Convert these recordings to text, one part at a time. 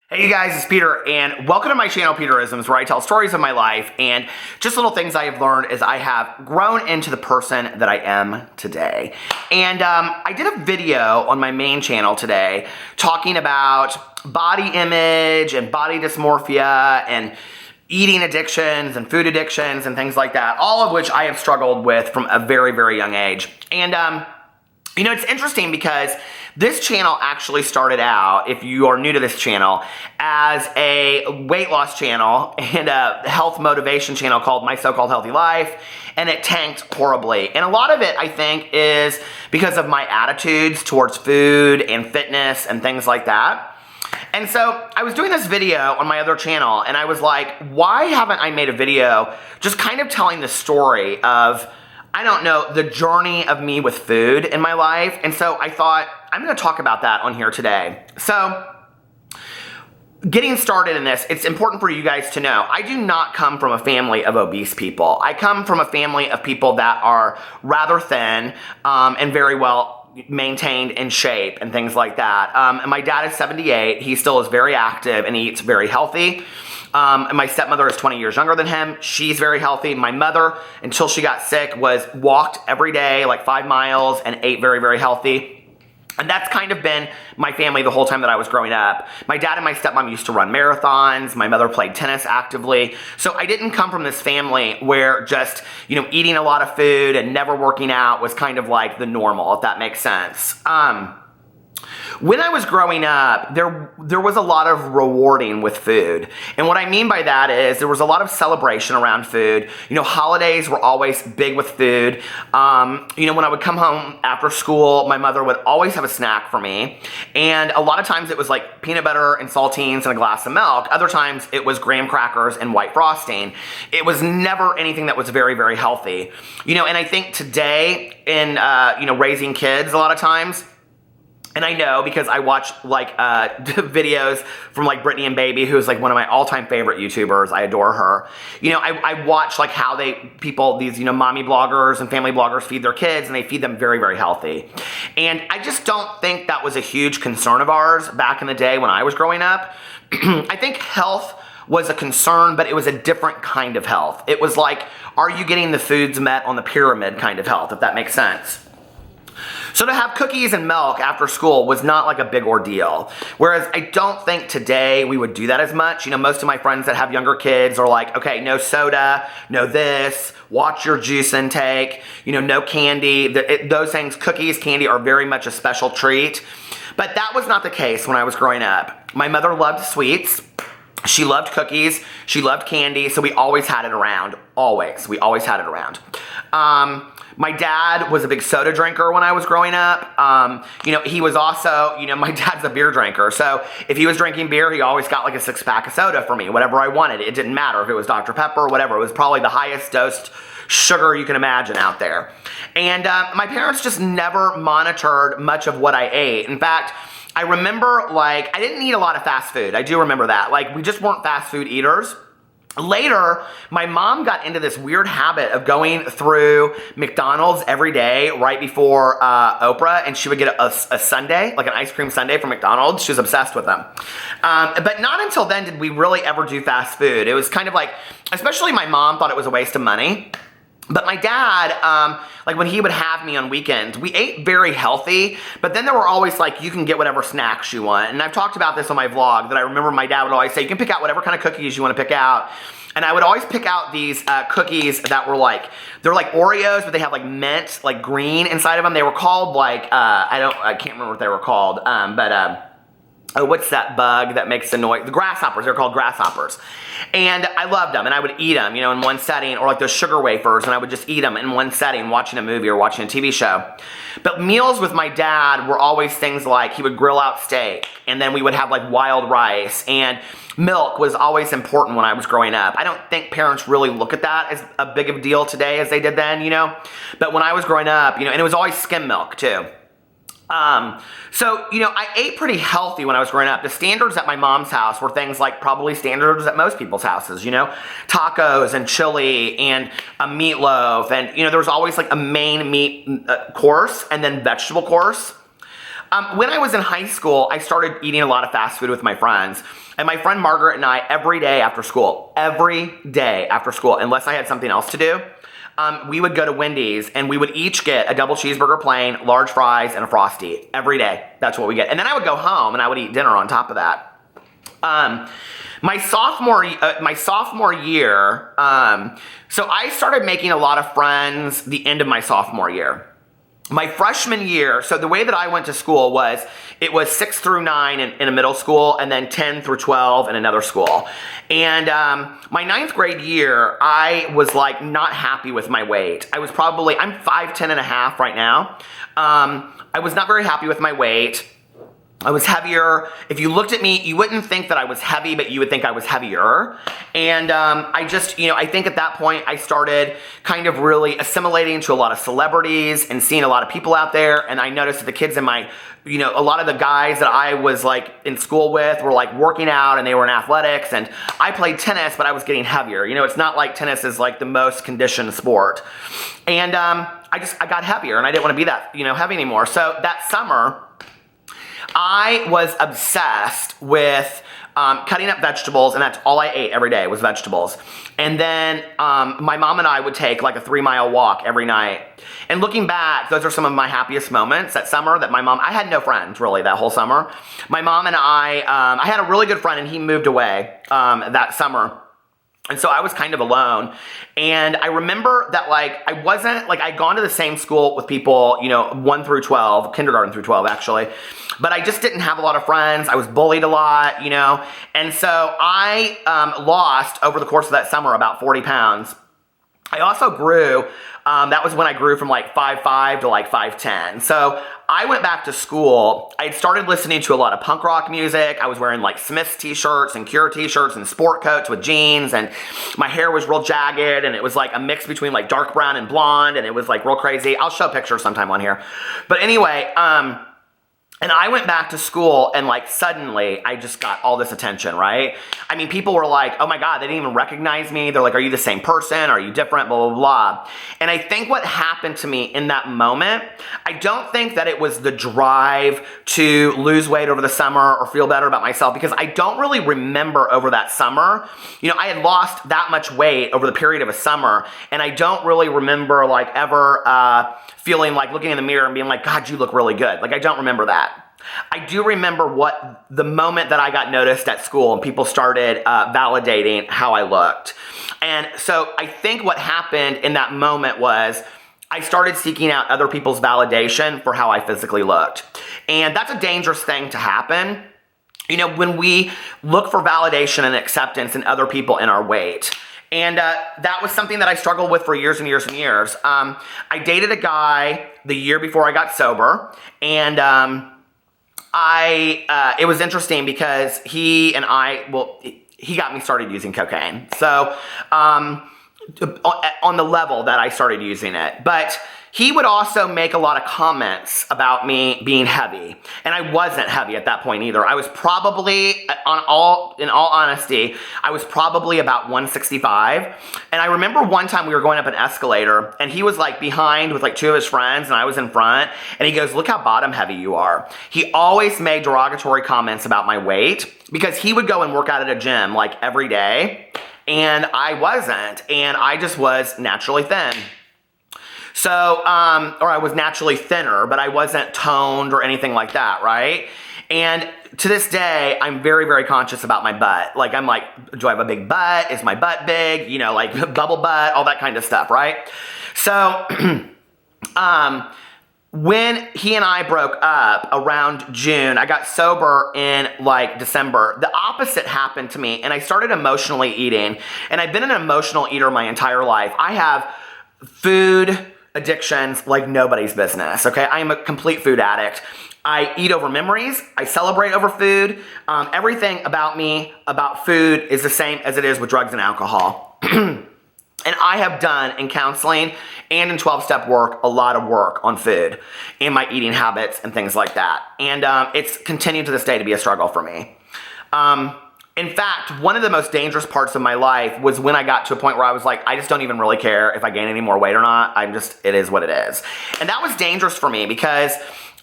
Hey you guys, it's Peter, and welcome to my channel, Peterisms, where I tell stories of my life and just little things I have learned as I have grown into the person that I am today. And I did a video on my main channel today talking about body image and body dysmorphia and eating addictions and food addictions and things like that, all of which I have struggled with from a very, very young age. And you know, it's interesting because this channel actually started out, if you are new to this channel, as a weight loss channel and a health motivation channel called My So-Called Healthy Life, and it tanked horribly. And a lot of it, I think, is because of my attitudes towards food and fitness and things like that. And so I was doing this video on my other channel, and I was like, why haven't I made a video just kind of telling the story of, I don't know, the journey of me with food in my life? And so I thought, I'm going to talk about that on here today. So getting started in this, it's important for you guys to know, I do not come from a family of obese people. I come from a family of people that are rather thin and very well maintained in shape and things like that. And my dad is 78. He still is very active and he eats very healthy. And my stepmother is 20 years younger than him. She's very healthy. My mother, until she got sick, walked every day, like 5 miles, and ate very, very healthy. And that's kind of been my family the whole time that I was growing up. My dad and my stepmom used to run marathons. My mother played tennis actively. So I didn't come from this family where just, you know, eating a lot of food and never working out was kind of like the normal, if that makes sense. When I was growing up, there was a lot of rewarding with food. And what I mean by that is there was a lot of celebration around food. You know, holidays were always big with food. You know, when I would come home after school, my mother would always have a snack for me. And a lot of times it was like peanut butter and saltines and a glass of milk. Other times it was graham crackers and white frosting. It was never anything that was very, very healthy. You know, and I think today in, you know, raising kids a lot of times, and I know because I watch like videos from like Brittany and Baby, who's like one of my all-time favorite YouTubers. I adore her. You know, I watch like how these, you know, mommy bloggers and family bloggers feed their kids, and they feed them very, very healthy. And I just don't think that was a huge concern of ours back in the day when I was growing up. I think health was a concern, but it was a different kind of health. It was like, are you getting the foods met on the pyramid kind of health, if that makes sense? So to have cookies and milk after school was not like a big ordeal. Whereas I don't think today we would do that as much. You know, most of my friends that have younger kids are like, okay, no soda, no this, watch your juice intake, you know, no candy. Those things, cookies, candy are very much a special treat. But that was not the case when I was growing up. My mother loved sweets. She loved cookies. She loved candy. So we always had it around. Always. We always had it around. My dad was a big soda drinker when I was growing up. You know, he was also, you know, my dad's a beer drinker. So if he was drinking beer, he always got like a 6-pack of soda for me, whatever I wanted. It didn't matter if it was Dr. Pepper or whatever. It was probably the highest dosed sugar you can imagine out there. And my parents just never monitored much of what I ate. In fact, I remember like, I didn't eat a lot of fast food. I do remember that. Like, we just weren't fast food eaters. Later, my mom got into this weird habit of going through McDonald's every day right before Oprah, and she would get a sundae, like an ice cream sundae from McDonald's. She was obsessed with them. But not until then did we really ever do fast food. It was kind of like, especially my mom thought it was a waste of money. But my dad, like when he would have me on weekends, we ate very healthy, but then there were always like, you can get whatever snacks you want. And I've talked about this on my vlog, that I remember my dad would always say, you can pick out whatever kind of cookies you want to pick out. And I would always pick out these cookies that were like, they're like Oreos, but they have like mint, like green inside of them. They were called like, I can't remember what they were called, oh, what's that bug that makes the noise? The grasshoppers. They're called grasshoppers. And I loved them, and I would eat them, you know, in one setting, or like those sugar wafers, and I would just eat them in one setting, watching a movie or watching a TV show. But meals with my dad were always things like he would grill out steak, and then we would have like wild rice, and milk was always important when I was growing up. I don't think parents really look at that as a big of a deal today as they did then, you know. But when I was growing up, you know, and it was always skim milk too. So, you know, I ate pretty healthy when I was growing up. The standards at my mom's house were things like probably standards at most people's houses, you know, tacos and chili and a meatloaf. And, you know, there was always like a main meat course and then vegetable course. When I was in high school, I started eating a lot of fast food with my friends. And my friend Margaret and I, every day after school, unless I had something else to do, we would go to Wendy's and we would each get a double cheeseburger plain, large fries, and a Frosty every day. That's what we get. And then I would go home and I would eat dinner on top of that. My sophomore year, so I started making a lot of friends the end of my sophomore year. My freshman year, so the way that I went to school was, it was 6 through 9 in a middle school, and then 10 through 12 in another school. And my 9th grade year, I was like not happy with my weight. I'm 5'10" and a half right now. I was not very happy with my weight. I was heavier. If you looked at me, you wouldn't think that I was heavy, but you would think I was heavier. And I just, I think at that point I started kind of really assimilating to a lot of celebrities and seeing a lot of people out there. And I noticed that the kids in my, a lot of the guys that I was like in school with were like working out and they were in athletics. And I played tennis, but I was getting heavier. It's not like tennis is like the most conditioned sport. And I got heavier and I didn't want to be that, heavy anymore. So that summer, I was obsessed with cutting up vegetables, and that's all I ate every day was vegetables. And then my mom and I would take like a 3-mile walk every night. And looking back, those are some of my happiest moments that summer that I had no friends really that whole summer. My mom and I had a really good friend and he moved away that summer. And so I was kind of alone. And I remember that I'd gone to the same school with people, 1 through 12, kindergarten through 12 actually. But I just didn't have a lot of friends. I was bullied a lot, And so I lost over the course of that summer about 40 pounds. I also grew, that was when I grew from like 5'5" to like 5'10". So I went back to school. I had started listening to a lot of punk rock music. I was wearing like Smith's t-shirts and Cure t-shirts and sport coats with jeans, and my hair was real jagged, and it was like a mix between like dark brown and blonde, and it was like real crazy. I'll show pictures sometime on here. But anyway, and I went back to school and like suddenly I just got all this attention, right? I mean, people were like, oh my God, they didn't even recognize me. They're like, are you the same person? Are you different? Blah, blah, blah. And I think what happened to me in that moment, I don't think that it was the drive to lose weight over the summer or feel better about myself, because I don't really remember over that summer. I had lost that much weight over the period of a summer, and I don't really remember like ever feeling like looking in the mirror and being like, God, you look really good. Like, I don't remember that. I do remember the moment that I got noticed at school and people started validating how I looked. And so I think what happened in that moment was I started seeking out other people's validation for how I physically looked. And that's a dangerous thing to happen. When we look for validation and acceptance in other people in our weight. And that was something that I struggled with for years and years and years. I dated a guy the year before I got sober, and it was interesting because he got me started using cocaine. So on the level that I started using it. But he would also make a lot of comments about me being heavy. And I wasn't heavy at that point either. I was probably, in all honesty, I was probably about 165. And I remember one time we were going up an escalator and he was like behind with like 2 of his friends and I was in front. And he goes, look how bottom heavy you are. He always made derogatory comments about my weight because he would go and work out at a gym like every day. And I wasn't. And I just was naturally thin. So, or I was naturally thinner, but I wasn't toned or anything like that, right? And to this day, I'm very, very conscious about my butt. Like, I'm like, do I have a big butt? Is my butt big? Like bubble butt, all that kind of stuff, right? So, when he and I broke up around June, I got sober in like December. The opposite happened to me, and I started emotionally eating. And I've been an emotional eater my entire life. I have food addictions like nobody's business, okay? I am a complete food addict. I eat over memories. I celebrate over food. Everything about me, about food, is the same as it is with drugs and alcohol. And I have done in counseling and in 12-step work a lot of work on food and my eating habits and things like that. And it's continued to this day to be a struggle for me. In fact, one of the most dangerous parts of my life was when I got to a point where I was like, I just don't even really care if I gain any more weight or not. It is what it is. And that was dangerous for me because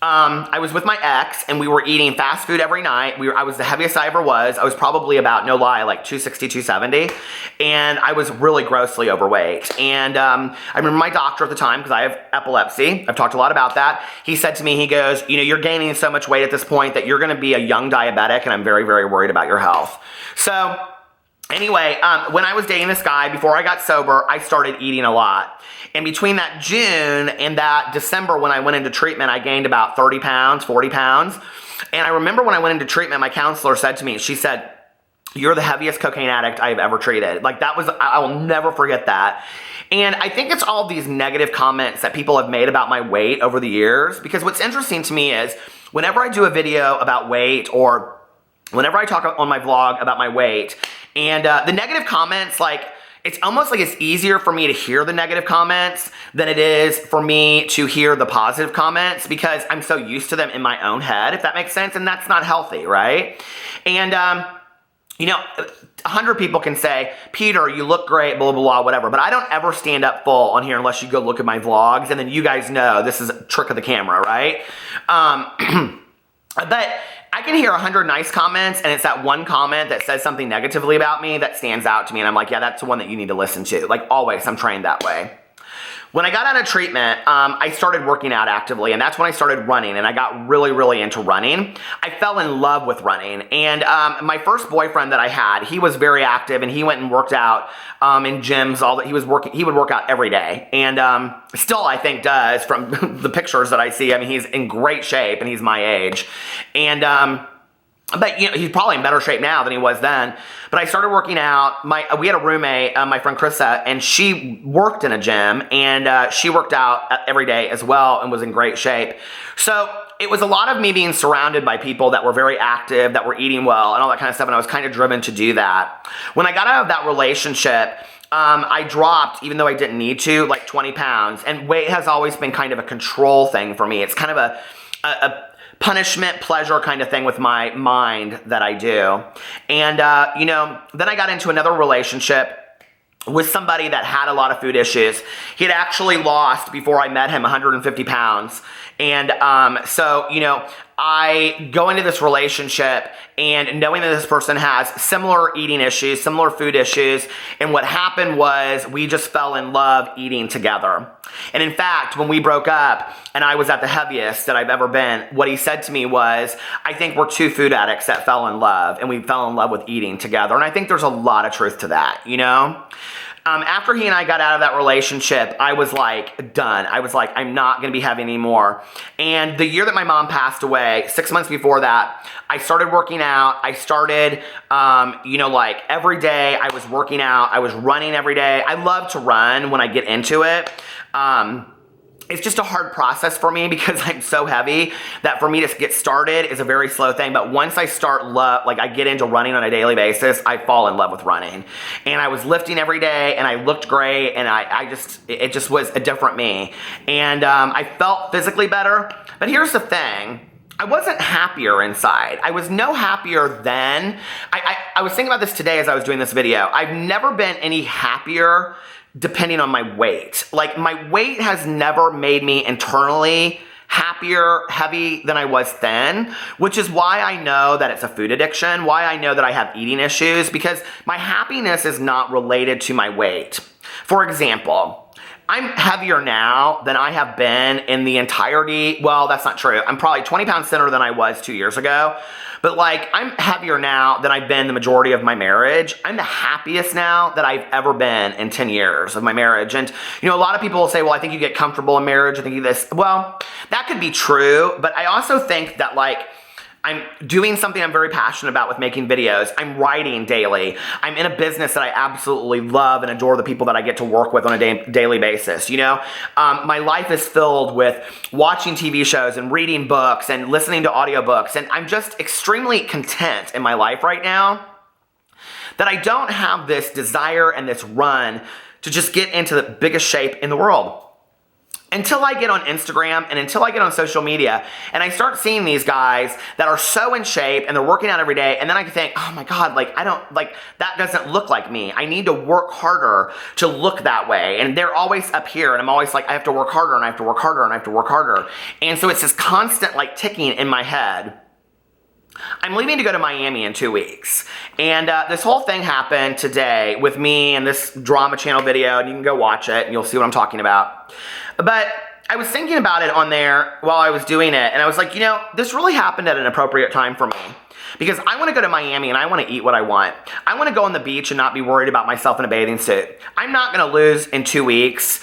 I was with my ex, and we were eating fast food every night. I was the heaviest I ever was. I was probably about, no lie, like 260, 270. And I was really grossly overweight. And I remember my doctor at the time, because I have epilepsy. I've talked a lot about that. He said to me, he goes, you're gaining so much weight at this point that you're going to be a young diabetic, and I'm very, very worried about your health. So anyway, when I was dating this guy, before I got sober, I started eating a lot. And between that June and that December when I went into treatment, I gained about 30 pounds, 40 pounds. And I remember when I went into treatment, my counselor said to me, she said, "You're the heaviest cocaine addict I've ever treated." Like, that was, I will never forget that. And I think it's all these negative comments that people have made about my weight over the years. Because what's interesting to me is whenever I do a video about weight, or whenever I talk on my vlog about my weight, and the negative comments, like, it's almost like it's easier for me to hear the negative comments than it is for me to hear the positive comments, because I'm so used to them in my own head, if that makes sense, and that's not healthy, right? And, 100 people can say, "Peter, you look great, blah, blah, blah, whatever," but I don't ever stand up full on here unless you go look at my vlogs, and then you guys know this is a trick of the camera, right? But I can hear 100 nice comments, and it's that one comment that says something negatively about me that stands out to me, and I'm like, yeah, that's the one that you need to listen to. Like, always, I'm trained that way. When I got out of treatment, I started working out actively, and that's when I started running, and I got really, really into running. I fell in love with running, and my first boyfriend that I had, he was very active, and he went and worked out in gyms. He would work out every day, and still, I think, does, from the pictures that I see. I mean, he's in great shape, and he's my age, and but he's probably in better shape now than he was then. But I started working out. We had a roommate, my friend Krista, and she worked in a gym, and she worked out every day as well and was in great shape. So it was a lot of me being surrounded by people that were very active, that were eating well, and all that kind of stuff, and I was kind of driven to do that. When I got out of that relationship, I dropped, even though I didn't need to, like 20 pounds. And weight has always been kind of a control thing for me. It's kind of a punishment, pleasure kind of thing with my mind that I do. And, then I got into another relationship with somebody that had a lot of food issues. He had actually lost, before I met him, 150 pounds. And so, I go into this relationship and knowing that this person has similar eating issues, similar food issues, and what happened was we just fell in love eating together. And in fact, when we broke up and I was at the heaviest that I've ever been, what he said to me was, "I think we're two food addicts that fell in love, and we fell in love with eating together." And I think there's a lot of truth to that, After he and I got out of that relationship, I was like, done. I was like, I'm not going to be heavy anymore. And the year that my mom passed away, 6 months before that, I started working out. I started, every day I was working out. I was running every day. I love to run when I get into it. It's just a hard process for me because I'm so heavy that for me to get started is a very slow thing. But once I start, I get into running on a daily basis, I fall in love with running. And I was lifting every day, and I looked great, and it just was a different me. And I felt physically better. But here's the thing. I wasn't happier inside. I was no happier then. I was thinking about this today as I was doing this video. I've never been any happier depending on my weight. Like, my weight has never made me internally happier, heavy than I was then, which is why I know that it's a food addiction, why I know that I have eating issues, because my happiness is not related to my weight. For example, I'm heavier now than I have been in the entirety. Well, that's not true. I'm probably 20 pounds thinner than I was 2 years ago. But I'm heavier now than I've been the majority of my marriage. I'm the happiest now that I've ever been in 10 years of my marriage. And, a lot of people will say, well, I think you get comfortable in marriage. I think you this. Well, that could be true. But I also think that, I'm doing something I'm very passionate about with making videos. I'm writing daily. I'm in a business that I absolutely love and adore the people that I get to work with on a daily basis. My life is filled with watching TV shows and reading books and listening to audiobooks. And I'm just extremely content in my life right now that I don't have this desire and this run to just get into the biggest shape in the world. until I get on Instagram and until I get on social media and I start seeing these guys that are so in shape and they're working out every day, and then I can think, oh my God, like that doesn't look like me. I need to work harder to look that way. And they're always up here and I'm always like, I have to work harder and I have to work harder and I have to work harder. And so it's this constant like ticking in my head. I'm leaving to go to Miami in 2 weeks. And this whole thing happened today with me and this drama channel video, and you can go watch it and you'll see what I'm talking about. But I was thinking about it on there while I was doing it, and I was like, you know, this really happened at an appropriate time for me. Because I want to go to Miami and I want to eat what I want. I want to go on the beach and not be worried about myself in a bathing suit. I'm not going to lose in 2 weeks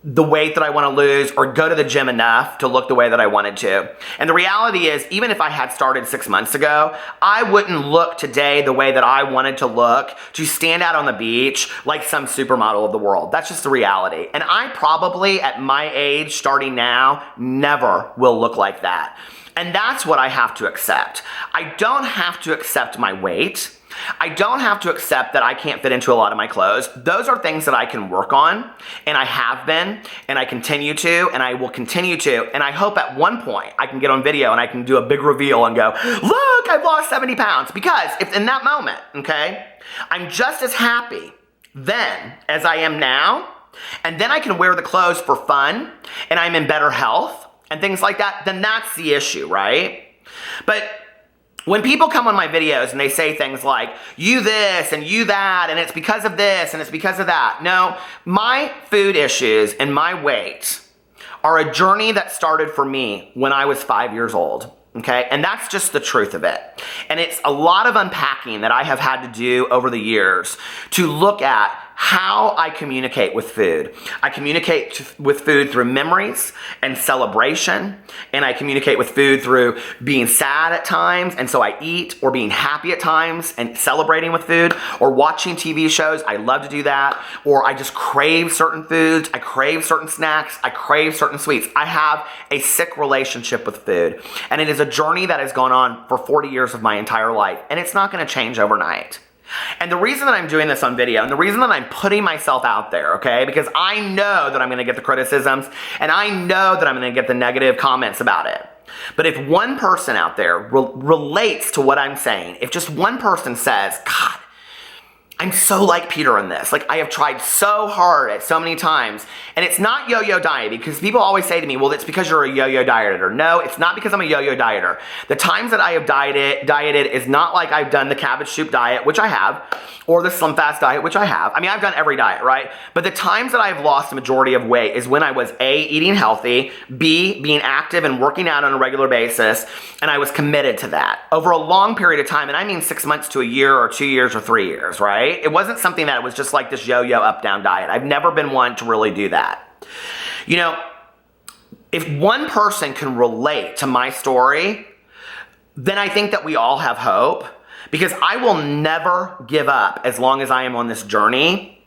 the weight that I want to lose or go to the gym enough to look the way that I wanted to. And the reality is, even if I had started 6 months ago, I wouldn't look today the way that I wanted to look to stand out on the beach like some supermodel of the world. That's just the reality. And I probably, at my age, starting now, never will look like that. And that's what I have to accept. I don't have to accept my weight. I don't have to accept that I can't fit into a lot of my clothes. Those are things that I can work on, and I have been, and I continue to, and I will continue to, and I hope at one point I can get on video and I can do a big reveal and go, look, I've lost 70 pounds. Because if in that moment, okay, I'm just as happy then as I am now, and then I can wear the clothes for fun, and I'm in better health, and things like that, then that's the issue, right? But when people come on my videos and they say things like, you this and you that, and it's because of this and it's because of that. No, my food issues and my weight are a journey that started for me when I was 5 years old. Okay, and that's just the truth of it. And it's a lot of unpacking that I have had to do over the years to look at how I communicate with food. I communicate with food through memories and celebration, and I communicate with food through being sad at times, and so I eat, or being happy at times and celebrating with food, or watching TV shows. I love to do that. Or I just crave certain foods. I crave certain snacks. I crave certain sweets. I have a sick relationship with food, and it is a journey that has gone on for 40 years of my entire life, and it's not going to change overnight. And the reason that I'm doing this on video, and the reason that I'm putting myself out there, okay, because I know that I'm going to get the criticisms, and I know that I'm going to get the negative comments about it. But if one person out there relates to what I'm saying, if just one person says, God, I'm so like Peter in this. Like, I have tried so hard at so many times. And it's not yo-yo dieting, because people always say to me, well, it's because you're a yo-yo dieter. No, it's not because I'm a yo-yo dieter. The times that I have dieted is not like I've done the cabbage soup diet, which I have, or the Slim Fast diet, which I have. I mean, I've done every diet, right? But the times that I've lost the majority of weight is when I was A, eating healthy, B, being active and working out on a regular basis, and I was committed to that over a long period of time. And I mean 6 months to a year or 2 years or 3 years, right? It wasn't something that was just like this yo-yo up-down diet. I've never been one to really do that. You know, if one person can relate to my story, then I think that we all have hope, because I will never give up as long as I am on this journey,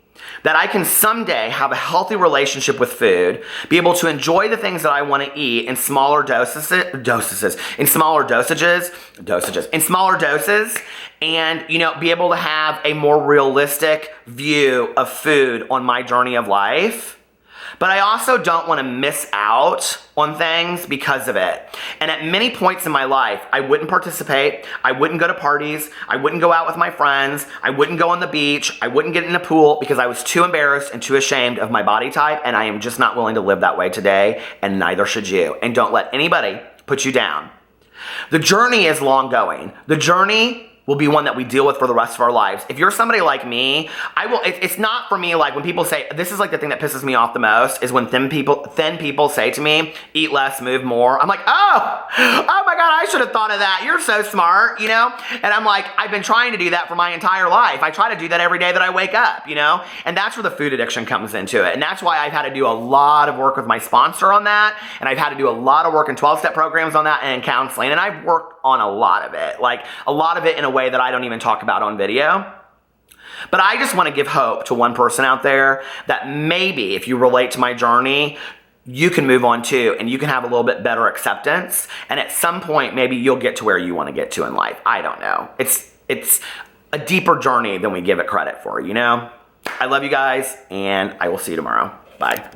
that I can someday have a healthy relationship with food, be able to enjoy the things that I want to eat in smaller doses, and, you know, be able to have a more realistic view of food on my journey of life. But I also don't want to miss out on things because of it. And at many points in my life, I wouldn't participate. I wouldn't go to parties. I wouldn't go out with my friends. I wouldn't go on the beach. I wouldn't get in a pool because I was too embarrassed and too ashamed of my body type. And I am just not willing to live that way today. And neither should you. And don't let anybody put you down. The journey is long going. The journey will be one that we deal with for the rest of our lives. If you're somebody like me, it's not for me, like when people say, this is like the thing that pisses me off the most, is when thin people say to me, eat less, move more. I'm like, oh my God, I should have thought of that. You're so smart, you know? And I'm like, I've been trying to do that for my entire life. I try to do that every day that I wake up, you know? And that's where the food addiction comes into it. And that's why I've had to do a lot of work with my sponsor on that. And I've had to do a lot of work in 12-step programs on that and in counseling. And I've worked on a lot of it, like a lot of it in a way that I don't even talk about on video. But I just want to give hope to one person out there that maybe if you relate to my journey, you can move on too, and you can have a little bit better acceptance. And at some point, maybe you'll get to where you want to get to in life. I don't know. It's a deeper journey than we give it credit for, you know? I love you guys, and I will see you tomorrow. Bye.